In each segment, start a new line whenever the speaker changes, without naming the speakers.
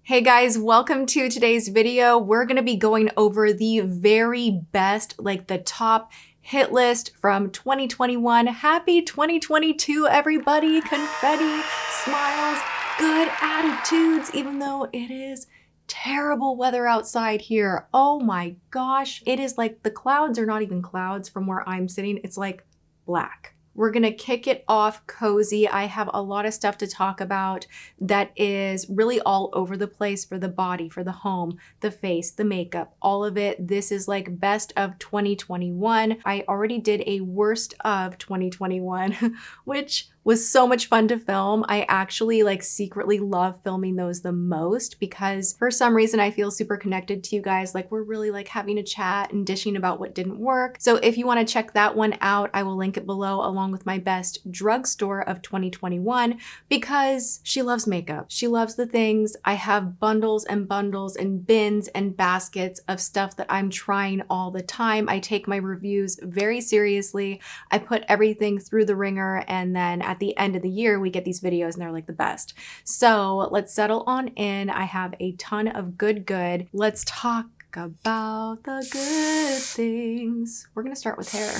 Hey guys, welcome to today's video. We're gonna be going over the very best, like the top hit list from 2021. Happy 2022, everybody. Confetti, smiles, good attitudes, even though it is terrible weather outside here. Oh my gosh. It is like the clouds are not even clouds from where I'm sitting. It's like black. We're gonna kick it off cozy. I have a lot of stuff to talk about that is really all over the place for the body, for the home, the face, the makeup, all of it. This is like best of 2021. I already did a worst of 2021, which was so much fun to film. I actually like secretly love filming those the most because for some reason I feel super connected to you guys. Like we're really like having a chat and dishing about what didn't work. So if you want to check that one out, I will link it below along with my best drugstore of 2021 because she loves makeup. She loves the things. I have bundles and bundles and bins and baskets of stuff that I'm trying all the time. I take my reviews very seriously. I put everything through the ringer, and then at the end of the year, we get these videos and they're like the best. So let's settle on in. I have a ton of good. Let's talk about the good things. We're gonna start with hair.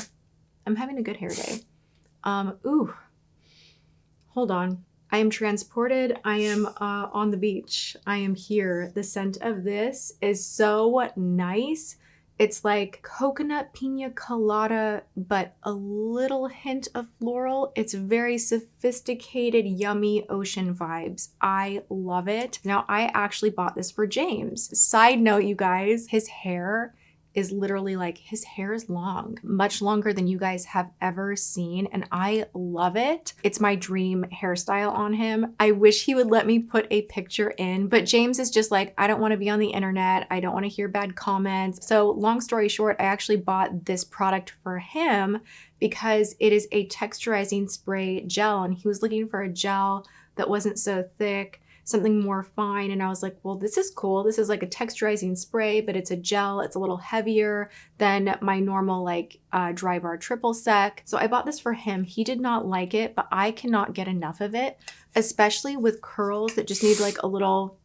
I'm having a good hair day. Ooh, hold on. I am transported. I am on the beach. I am here. The scent of this is so nice. It's like coconut pina colada, but a little hint of floral. It's very sophisticated, yummy ocean vibes. I love it. Now, I actually bought this for James. Side note, you guys, his hair is literally like, his hair is long, much longer than you guys have ever seen, and I love it. It's my dream hairstyle on him. I wish he would let me put a picture in, but James is just like, I don't want to be on the internet. I don't want to hear bad comments. So long story short, I actually bought this product for him because it is a texturizing spray gel, and he was looking for a gel that wasn't so thick, something more fine. And I was like, well, this is cool. This is like a texturizing spray, but it's a gel. It's a little heavier than my normal like Dry Bar Triple Sec. So I bought this for him. He did not like it, but I cannot get enough of it, especially with curls that just need like a little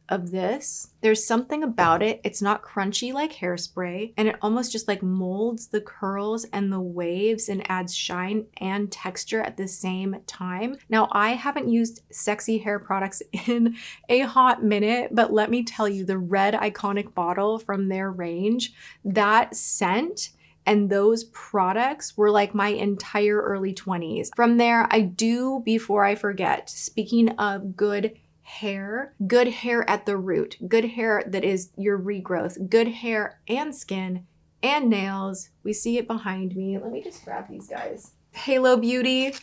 of this. There's something about it. It's not crunchy like hairspray, and it almost just like molds the curls and the waves and adds shine and texture at the same time. Now, I haven't used SexyHair products in a hot minute, but let me tell you, the red iconic bottle from their range, that scent and those products were like my entire early 20s. From there, I do, before I forget, speaking of good hair at the root, good hair that is your regrowth, good hair and skin and nails. We see it behind me. Let me just grab these guys. Halo Beauty.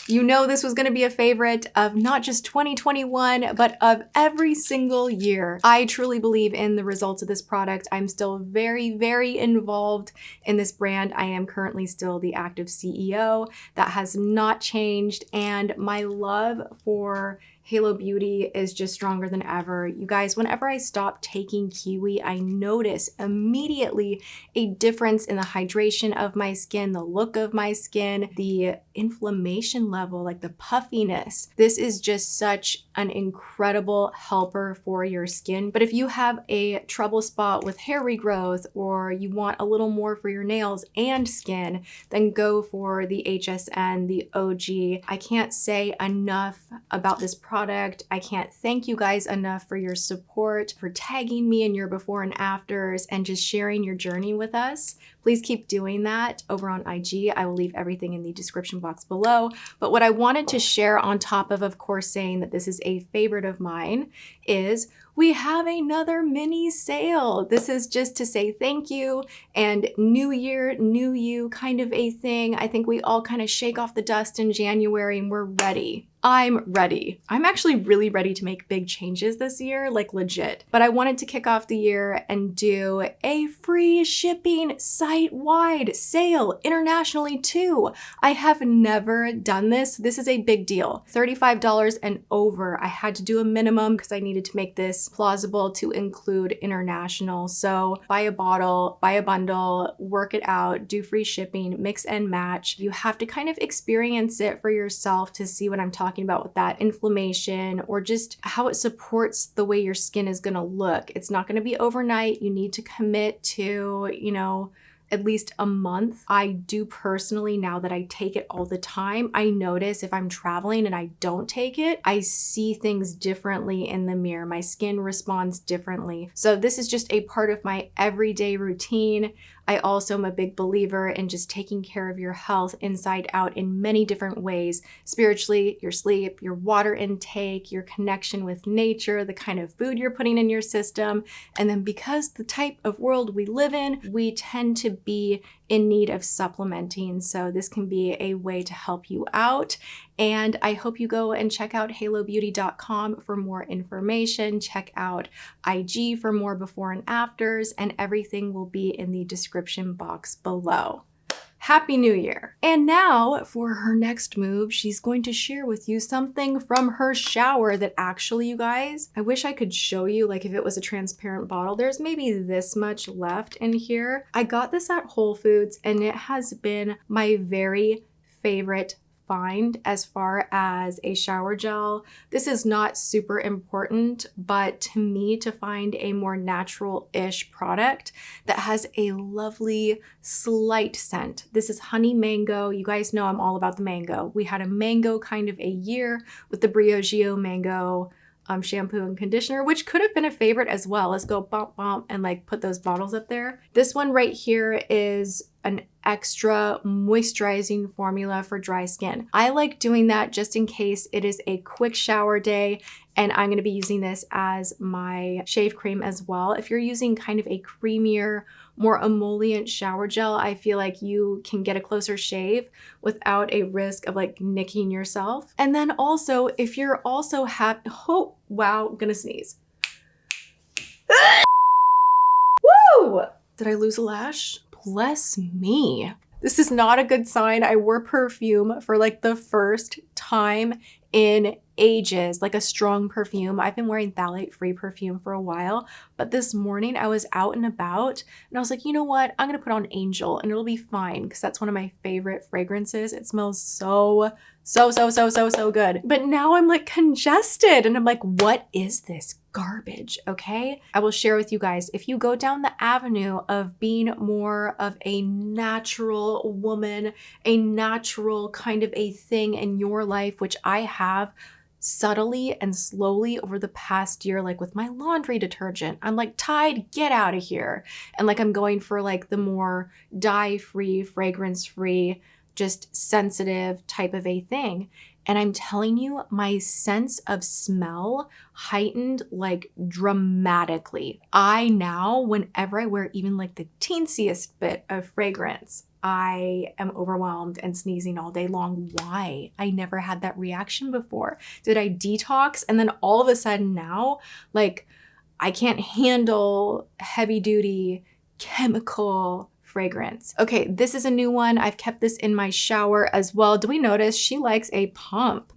You know this was going to be a favorite of not just 2021, but of every single year. I truly believe in the results of this product. I'm still very involved in this brand. I am currently still the active CEO. That has not changed, and my love for Halo Beauty is just stronger than ever. You guys, whenever I stop taking Kiwi, I notice immediately a difference in the hydration of my skin, the look of my skin, the inflammation level, like the puffiness. This is just such an incredible helper for your skin. But if you have a trouble spot with hair regrowth, or you want a little more for your nails and skin, then go for the HSN, the OG. I can't say enough about this product. I can't thank you guys enough for your support, for tagging me in your before and afters, and just sharing your journey with us. Please keep doing that over on IG. I will leave everything in the description box below. But what I wanted to share on top of course, saying that this is a favorite of mine, is we have another mini sale. This is just to say thank you, and new year, new you kind of a thing. I think we all kind of shake off the dust in January and we're ready. I'm ready. I'm actually really ready to make big changes this year, like legit. But I wanted to kick off the year and do a free shipping site-wide sale internationally too. I have never done this. This is a big deal. $35 and over. I had to do a minimum because I needed to make this is plausible to include international. So buy a bottle, buy a bundle, work it out, do free shipping, mix and match. You have to kind of experience it for yourself to see what I'm talking about with that inflammation or just how it supports the way your skin is going to look. It's not going to be overnight. You need to commit to, you know, at least a month. I do personally, now that I take it all the time, I notice if I'm traveling and I don't take it, I see things differently in the mirror. My skin responds differently. So this is just a part of my everyday routine. I also am a big believer in just taking care of your health inside out in many different ways. Spiritually, your sleep, your water intake, your connection with nature, the kind of food you're putting in your system. And then because the type of world we live in, we tend to be in need of supplementing. So this can be a way to help you out. And I hope you go and check out halobeauty.com for more information. Check out IG for more before and afters, and everything will be in the description box below. Happy New Year. And now for her next move, she's going to share with you something from her shower that actually, you guys, I wish I could show you, like if it was a transparent bottle. There's maybe this much left in here. I got this at Whole Foods and it has been my very favorite find as far as a shower gel. This is not super important, but to me, to find a more natural-ish product that has a lovely slight scent. This is honey mango. You guys know I'm all about the mango. We had a mango kind of a year with the Briogeo mango shampoo and conditioner, which could have been a favorite as well. Let's go bump bump and like put those bottles up there. This one right here is an extra moisturizing formula for dry skin. I like doing that just in case it is a quick shower day, and I'm going to be using this as my shave cream as well. If you're using kind of a creamier, more emollient shower gel, I feel like you can get a closer shave without a risk of like nicking yourself. And then also, if you're also oh wow, I'm gonna sneeze. Woo! Did I lose a lash? Bless me. This is not a good sign. I wore perfume for like the first time in ages, like a strong perfume. I've been wearing phthalate-free perfume for a while, but this morning I was out and about and I was like, you know what? I'm gonna put on Angel and it'll be fine because that's one of my favorite fragrances. It smells so good. But now I'm like congested and I'm like, what is this garbage? Okay. I will share with you guys, if you go down the avenue of being more of a natural woman, a natural kind of a thing in your life, which I have subtly and slowly over the past year, like with my laundry detergent, I'm like, Tide, get out of here. And like, I'm going for like the more dye-free, fragrance-free, just sensitive type of a thing. And I'm telling you, my sense of smell heightened like dramatically. I now, whenever I wear even like the teensiest bit of fragrance, I am overwhelmed and sneezing all day long. Why? I never had that reaction before. Did I detox? And then all of a sudden now, like I can't handle heavy duty chemical fragrance. Okay, this is a new one. I've kept this in my shower as well. Do we notice she likes a pump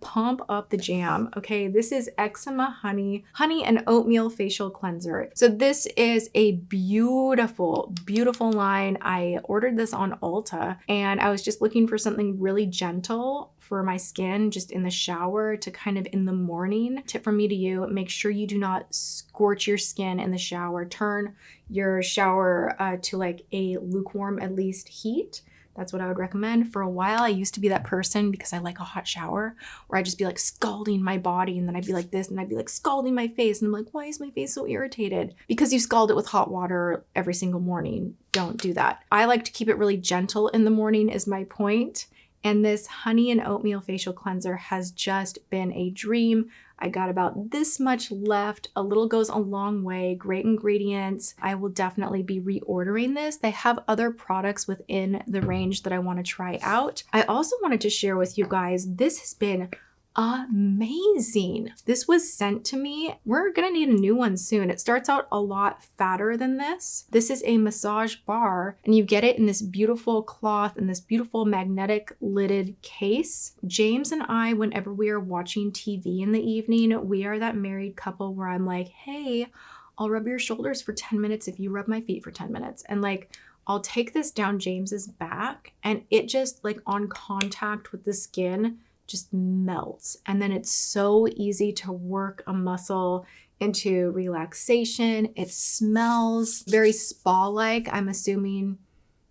up the jam? Okay, this is Eczema honey and oatmeal facial cleanser. So this is a beautiful line. I ordered this on Ulta and I was just looking for something really gentle for my skin just in the shower to kind of in the morning. Tip from me to you, make sure you do not scorch your skin in the shower. Turn your shower to like a lukewarm at least heat. That's what I would recommend. For a while, I used to be that person because I like a hot shower where I'd just be like scalding my body and then I'd be like this and I'd be like scalding my face. And I'm like, why is my face so irritated? Because you scald it with hot water every single morning. Don't do that. I like to keep it really gentle in the morning is my point. And this honey and oatmeal facial cleanser has just been a dream. I got about this much left. A little goes a long way. Great ingredients. I will definitely be reordering this. They have other products within the range that I want to try out. I also wanted to share with you guys, this has been amazing. This was sent to me. We're gonna need a new one soon. It starts out a lot fatter than this. This is a massage bar, and you get it in this beautiful cloth and this beautiful magnetic lidded case. James and I, whenever we are watching TV in the evening, we are that married couple where I'm like, hey, I'll rub your shoulders for 10 minutes if you rub my feet for 10 minutes. And like, I'll take this down James's back and it just like on contact with the skin just melts. And then it's so easy to work a muscle into relaxation. It smells very spa-like, I'm assuming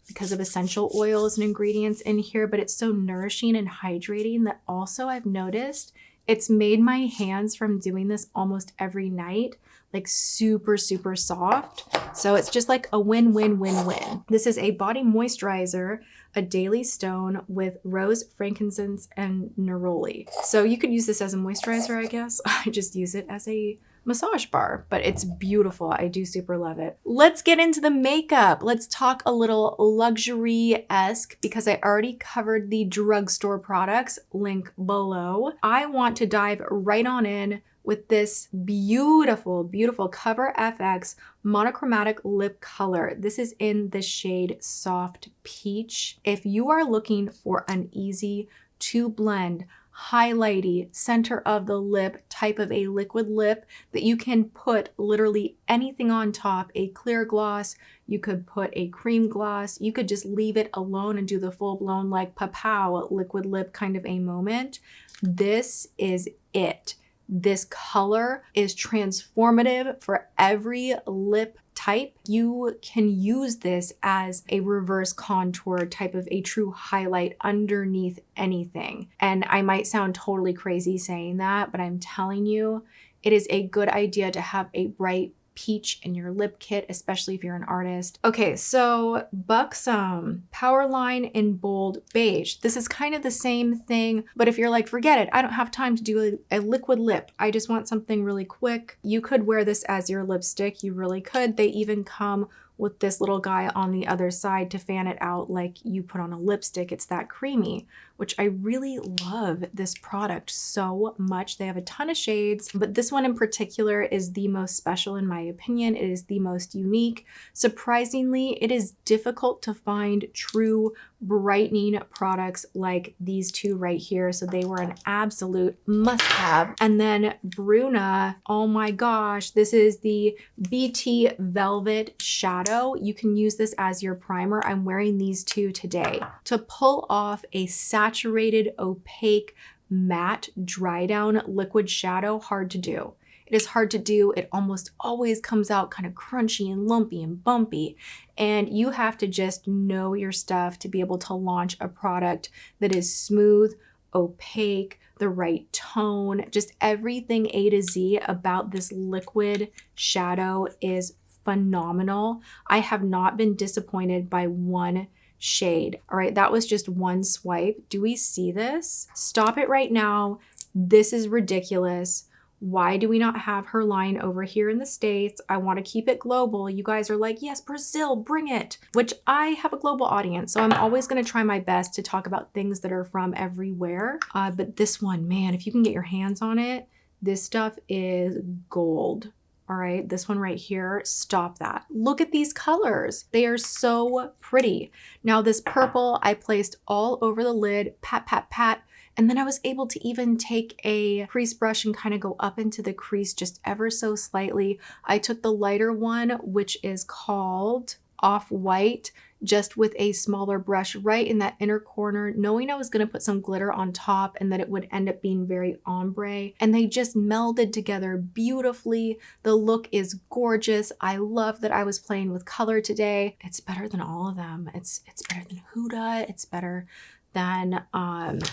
because of essential oils and ingredients in here, but it's so nourishing and hydrating that also I've noticed it's made my hands from doing this almost every night like super, super soft. So it's just like a win-win-win-win. This is a body moisturizer, a daily stone with rose, frankincense, and neroli. So you could use this as a moisturizer, I guess. I just use it as a massage bar, but it's beautiful. I do super love it. Let's get into the makeup. Let's talk a little luxury-esque because I already covered the drugstore products, link below. I want to dive right on in with this beautiful, beautiful Cover FX Monochromatic lip color. This is in the shade Soft Peach. If you are looking for an easy to blend, highlighty, center of the lip type of a liquid lip that you can put literally anything on top, a clear gloss, you could put a cream gloss, you could just leave it alone and do the full-blown like pow liquid lip kind of a moment. This is it. This color is transformative for every lip type. You can use this as a reverse contour type of a true highlight underneath anything. And I might sound totally crazy saying that, but I'm telling you, it is a good idea to have a bright peach in your lip kit, especially if you're an artist. Okay, so Buxom, Powerline in Bold Beige. This is kind of the same thing, but if you're like, forget it, I don't have time to do a liquid lip, I just want something really quick, you could wear this as your lipstick. You really could. They even come with this little guy on the other side to fan it out like you put on a lipstick. It's that creamy, which I really love this product so much. They have a ton of shades, but this one in particular is the most special in my opinion. It is the most unique. Surprisingly, it is difficult to find true brightening products like these two right here. So they were an absolute must-have. And then Bruna, oh my gosh, this is the BT Velvet Shadow. You can use this as your primer. I'm wearing these two today. To pull off a saturated, opaque, matte, dry down liquid shadow, hard to do. It is hard to do. It almost always comes out kind of crunchy and lumpy and bumpy. And you have to just know your stuff to be able to launch a product that is smooth, opaque, the right tone, just everything A to Z about this liquid shadow is phenomenal. I have not been disappointed by one shade. All right, that was just one swipe. Do we see this? Stop it right now. This is ridiculous. Why do we not have her line over here in the States? I want to keep it global. You guys are like, yes, Brazil, bring it. Which I have a global audience, so I'm always going to try my best to talk about things that are from everywhere. But this one, man, if you can get your hands on it, this stuff is gold. All right, this one right here, stop that. Look at these colors. They are so pretty. Now this purple I placed all over the lid, pat, pat, pat. And then I was able to even take a crease brush and kind of go up into the crease just ever so slightly. I took the lighter one, which is called Off-White, just with a smaller brush right in that inner corner, knowing I was going to put some glitter on top and that it would end up being very ombre. And they just melded together beautifully. The look is gorgeous. I love that I was playing with color today. It's better than all of them. It's better than Huda. It's better than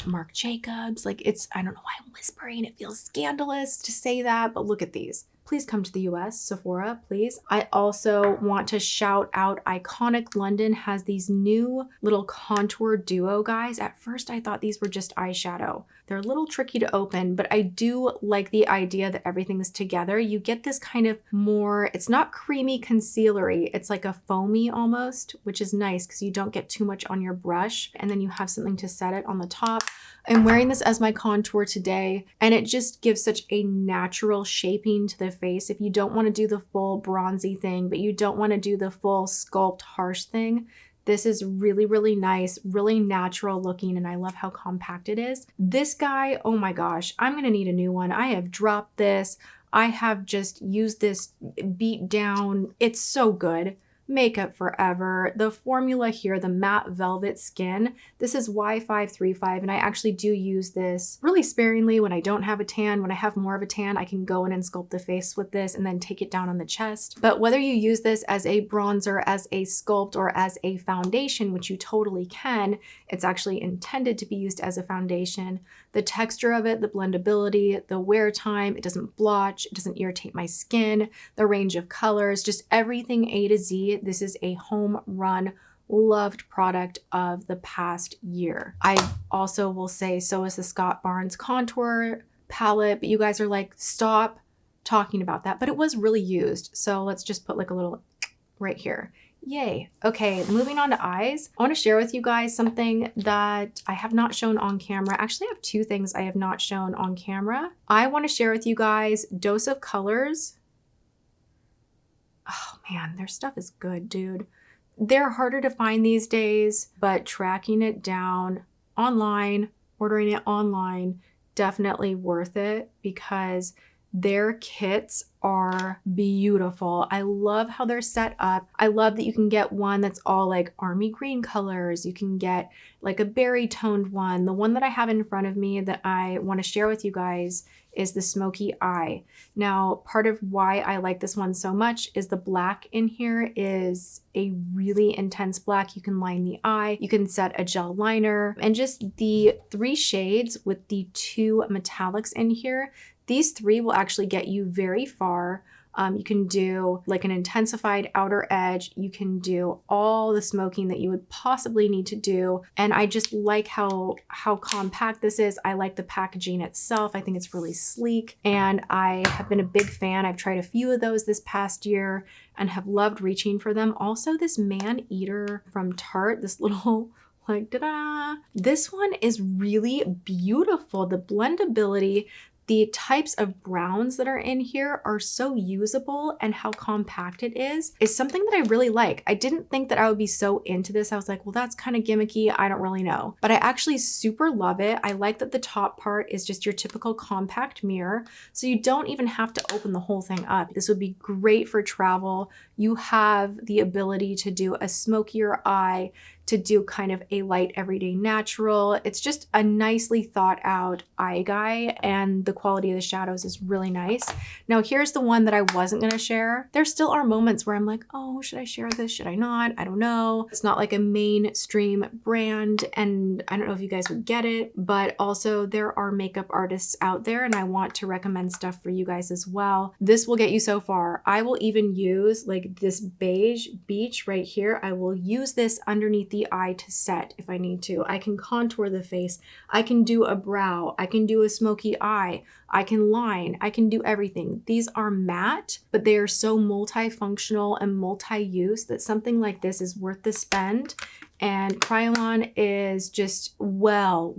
Marc Jacobs. Like I don't know why I'm whispering. It feels scandalous to say that, but look at these. Please come to the US, Sephora, please. I also want to shout out Iconic London has these new little contour duo guys. At first I thought these were just eyeshadow. They're a little tricky to open, but I do like the idea that everything is together. You get this kind of more, it's not creamy concealery, it's like a foamy almost, which is nice because you don't get too much on your brush, and then you have something to set it on the top. I'm wearing this as my contour today, and it just gives such a natural shaping to the face. If you don't want to do the full bronzy thing, but you don't want to do the full sculpt harsh thing, this is really, really nice, really natural looking, and I love how compact it is. This guy, oh my gosh, I'm gonna need a new one. I have dropped this. I have just used this beat down. It's so good. Makeup forever. The formula here, the matte velvet skin, this is Y535, and I actually do use this really sparingly when I don't have a tan. When I have more of a tan, I can go in and sculpt the face with this and then take it down on the chest. But whether you use this as a bronzer, as a sculpt, or as a foundation, which you totally can, it's actually intended to be used as a foundation. The texture of it, the blendability, the wear time, it doesn't blotch, it doesn't irritate my skin, the range of colors, just everything A to Z. This is a home run, loved product of the past year. I also will say so is the Scott Barnes contour palette, but you guys are like, stop talking about that. But it was really used. So let's just put like a little right here. Yay. Okay, moving on to eyes. I want to share with you guys something that I have not shown on camera. Actually, I have two things I have not shown on camera. I want to share with you guys Dose of Colors. Oh man, their stuff is good, dude. They're harder to find these days, but tracking it down online, ordering it online, definitely worth it because their kits are beautiful. I love how they're set up. I love that you can get one that's all like army green colors. You can get like a berry toned one. The one that I have in front of me that I want to share with you guys is the Smoky Eye. Now, part of why I like this one so much is the black in here is a really intense black. You can line the eye, you can set a gel liner, and just the 3 shades with the 2 metallics in here. These 3 will actually get you very far. You can do like an intensified outer edge. You can do all the smoking that you would possibly need to do. And I just like how compact this is. I like the packaging itself. I think it's really sleek. And I have been a big fan. I've tried a few of those this past year and have loved reaching for them. Also, this Maneater from Tarte, this little like, da-da. This one is really beautiful. The blendability, the types of browns that are in here are so usable, and how compact it is something that I really like. I didn't think that I would be so into this. I was like, well, that's kind of gimmicky. I don't really know. But I actually super love it. I like that the top part is just your typical compact mirror. So you don't even have to open the whole thing up. This would be great for travel. You have the ability to do a smokier eye, to do kind of a light everyday natural. It's just a nicely thought out eye guy, and the quality of the shadows is really nice. Now here's the one that I wasn't gonna share. There still are moments where I'm like, oh, should I share this? Should I not? I don't know. It's not like a mainstream brand, and I don't know if you guys would get it, but also there are makeup artists out there, and I want to recommend stuff for you guys as well. This will get you so far. I will even use like this beige beach right here. I will use this underneath the eye to set if I need to. I can contour the face. I can do a brow. I can do a smoky eye. I can line. I can do everything. These are matte, but they are so multifunctional and multi-use that something like this is worth the spend. And Kryolan is just well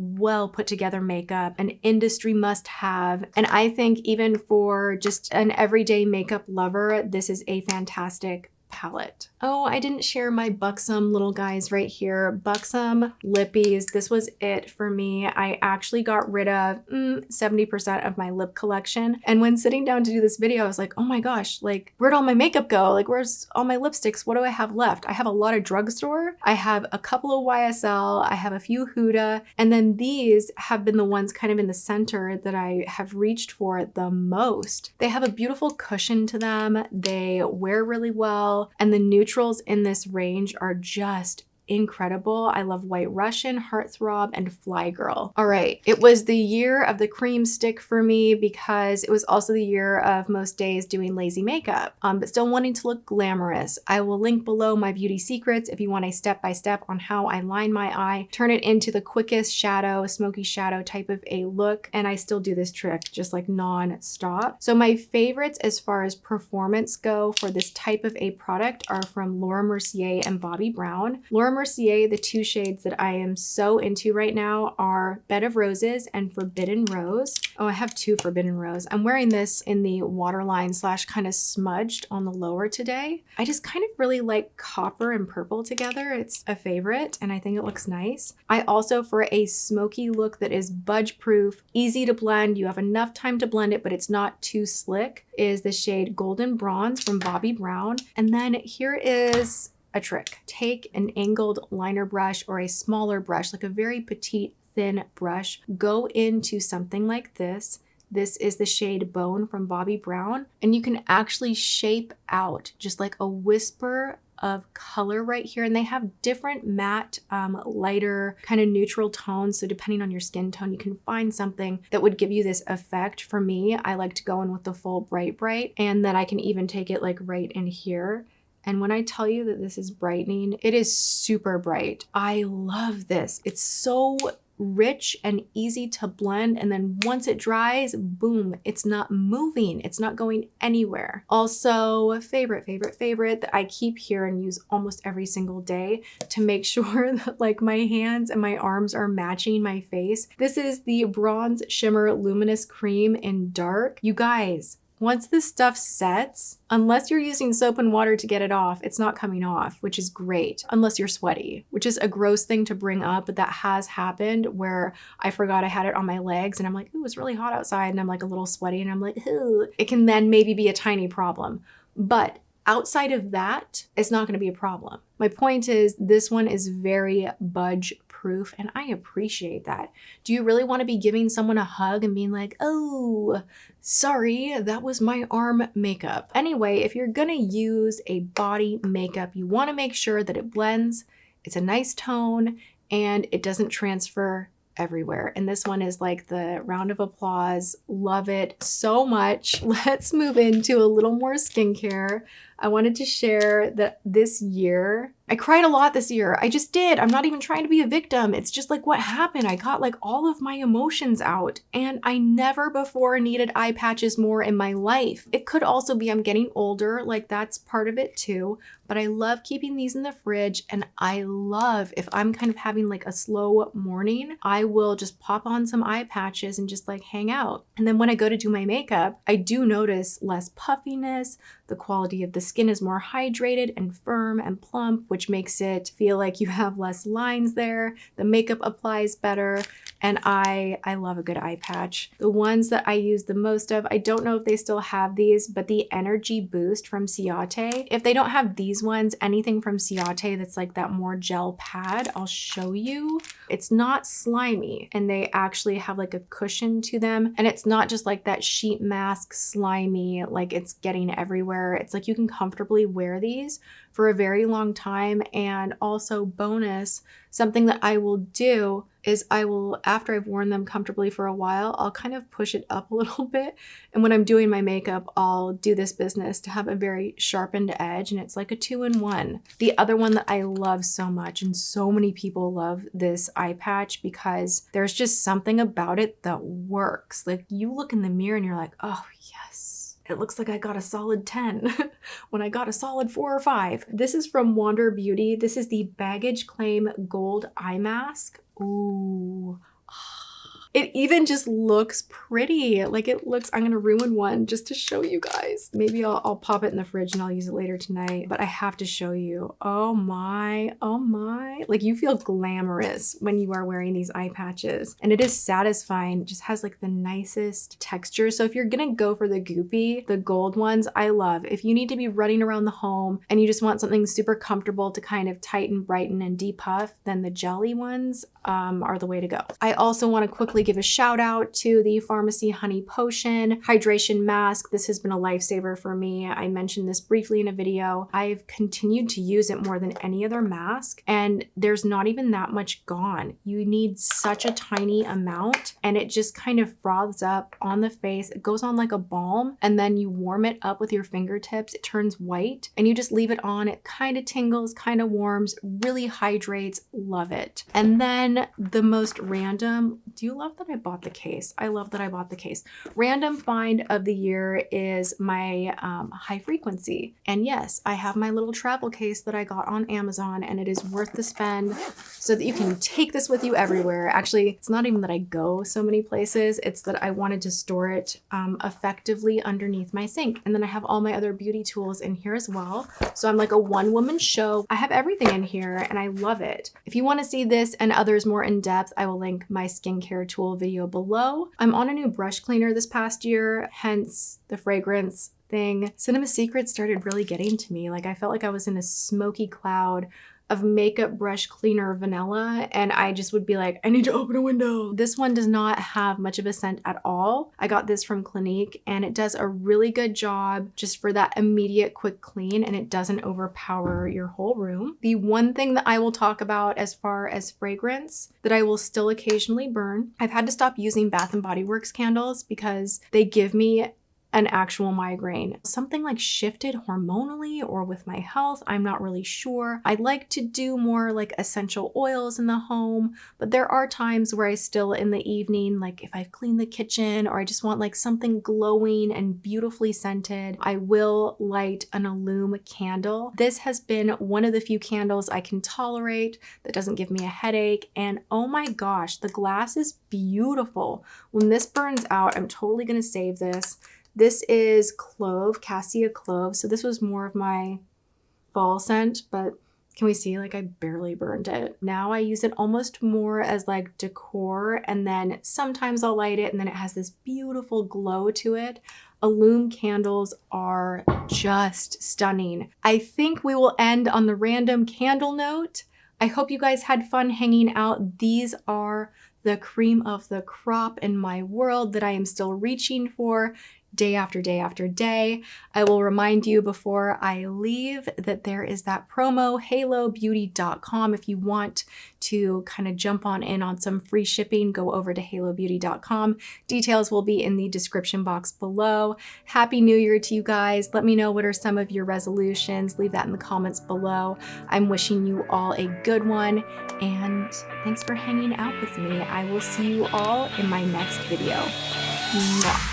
put together makeup, an industry must have. And I think even for just an everyday makeup lover, this is a fantastic palette. Oh, I didn't share my Buxom little guys right here. Buxom lippies. This was it for me. I actually got rid of 70% of my lip collection. And when sitting down to do this video, I was like, oh my gosh, like where'd all my makeup go? Like where's all my lipsticks? What do I have left? I have a lot of drugstore. I have a couple of YSL. I have a few Huda. And then these have been the ones kind of in the center that I have reached for the most. They have a beautiful cushion to them. They wear really well. And the neutrals in this range are just incredible. I love White Russian, Heartthrob, and Fly Girl. All right, it was the year of the cream stick for me because it was also the year of most days doing lazy makeup, but still wanting to look glamorous. I will link below my beauty secrets if you want a step-by-step on how I line my eye, turn it into the quickest shadow, smoky shadow type of a look, and I still do this trick just like non-stop. So my favorites as far as performance go for this type of a product are from Laura Mercier and Bobbi Brown. Laura Mercier, the two shades that I am so into right now are Bed of Roses and Forbidden Rose. Oh, I have two Forbidden Rose. I'm wearing this in the waterline slash kind of smudged on the lower today. I just kind of really like copper and purple together. It's a favorite and I think it looks nice. I also, for a smoky look that is budge proof, easy to blend, you have enough time to blend it but it's not too slick, is the shade Golden Bronze from Bobbi Brown. And then here is a trick. Take an angled liner brush or a smaller brush, like a very petite, thin brush, go into something like this. This is the shade Bone from Bobbi Brown, and you can actually shape out just like a whisper of color right here. And they have different matte, lighter, kind of neutral tones. So depending on your skin tone, you can find something that would give you this effect. For me, I like to go in with the full bright, and then I can even take it like right in here. And when I tell you that this is brightening, it is super bright. I love this. It's so rich and easy to blend, and then once it dries, boom, it's not moving, it's not going anywhere. Also, favorite that I keep here and use almost every single day to make sure that like my hands and my arms are matching my face. This is the Bronze Shimmer Luminous Cream in Dark. You guys, once this stuff sets, unless you're using soap and water to get it off, it's not coming off, which is great, unless you're sweaty, which is a gross thing to bring up, but that has happened where I forgot I had it on my legs and I'm like, ooh, it's really hot outside, and I'm like a little sweaty and I'm like, ooh. It can then maybe be a tiny problem. But outside of that, it's not going to be a problem. My point is, this one is very budge proof and I appreciate that. Do you really want to be giving someone a hug and being like, oh, sorry, that was my arm makeup? Anyway, if you're gonna use a body makeup, you want to make sure that it blends, it's a nice tone, and it doesn't transfer everywhere. And this one is like the round of applause. Love it so much. Let's move into a little more skincare. I wanted to share that this year, I cried a lot this year. I just did. I'm not even trying to be a victim. It's just like what happened. I got like all of my emotions out, and I never before needed eye patches more in my life. It could also be I'm getting older, like that's part of it too, but I love keeping these in the fridge. And I love, if I'm kind of having like a slow morning, I will just pop on some eye patches and just like hang out. And then when I go to do my makeup, I do notice less puffiness. The quality of the skin is more hydrated and firm and plump, which makes it feel like you have less lines there. The makeup applies better, and I love a good eye patch. The ones that I use the most of, I don't know if they still have these, but the Energy Boost from SITEWIDE. If they don't have these ones, anything from SITEWIDE that's like that more gel pad, I'll show you. It's not slimy, and they actually have like a cushion to them, and it's not just like that sheet mask slimy, like it's getting everywhere. It's like you can comfortably wear these for a very long time. And also bonus, something that I will do is I will, after I've worn them comfortably for a while, I'll kind of push it up a little bit. And when I'm doing my makeup, I'll do this business to have a very sharpened edge, and it's like a 2-in-1. The other one that I love so much, and so many people love this eye patch because there's just something about it that works. Like you look in the mirror and you're like, oh yes. It looks like I got a solid 10 when I got a solid 4 or 5. This is from Wander Beauty. This is the Baggage Claim Gold Eye Mask. Ooh. It even just looks pretty. Like it looks, I'm gonna ruin one just to show you guys. Maybe I'll pop it in the fridge and I'll use it later tonight, but I have to show you. Oh my, oh my. Like you feel glamorous when you are wearing these eye patches, and it is satisfying. It just has like the nicest texture. So if you're gonna go for the goopy, the gold ones, I love. If you need to be running around the home and you just want something super comfortable to kind of tighten, brighten, and depuff, then the jelly ones are the way to go. I also wanna quickly quickly give a shout out to the Farmacy Honey Potion Hydration Mask. This has been a lifesaver for me. I mentioned this briefly in a video. I've continued to use it more than any other mask, and there's not even that much gone. You need such a tiny amount, and it just kind of froths up on the face. It goes on like a balm, and then you warm it up with your fingertips. It turns white, and you just leave it on. It kind of tingles, kind of warms, really hydrates. Love it. And then the most random, do you love that I bought the case? I love that I bought the case. Random find of the year is my high frequency. And yes, I have my little travel case that I got on Amazon, and it is worth the spend so that you can take this with you everywhere. Actually, it's not even that I go so many places, it's that I wanted to store it effectively underneath my sink. And then I have all my other beauty tools in here as well. So I'm like a one-woman show. I have everything in here and I love it. If you want to see this and others more in depth, I will link my skincare tool video below. I'm on a new brush cleaner this past year, hence the fragrance thing. Cinema Secret started really getting to me. Like I felt like I was in a smoky cloud of makeup brush cleaner vanilla, and I just would be like, I need to open a window. This one does not have much of a scent at all. I got this from Clinique, and it does a really good job just for that immediate quick clean, and it doesn't overpower your whole room. The one thing that I will talk about as far as fragrance that I will still occasionally burn, I've had to stop using Bath & Body Works candles because they give me an actual migraine. Something like shifted hormonally or with my health, I'm not really sure. I'd like to do more like essential oils in the home, but there are times where I still in the evening, like if I've cleaned the kitchen or I just want like something glowing and beautifully scented, I will light an Illume candle. This has been one of the few candles I can tolerate that doesn't give me a headache. And oh my gosh, the glass is beautiful. When this burns out, I'm totally gonna save this. This is clove, cassia clove. So this was more of my fall scent, but can we see, like I barely burned it. Now I use it almost more as like decor, and then sometimes I'll light it and then it has this beautiful glow to it. Illume candles are just stunning. I think we will end on the random candle note. I hope you guys had fun hanging out. These are the cream of the crop in my world that I am still reaching for day after day after day. I will remind you before I leave that there is that promo, halobeauty.com. If you want to kind of jump on in on some free shipping, go over to halobeauty.com. Details will be in the description box below. Happy New Year to you guys. Let me know what are some of your resolutions. Leave that in the comments below. I'm wishing you all a good one, and thanks for hanging out with me. I will see you all in my next video. Mwah.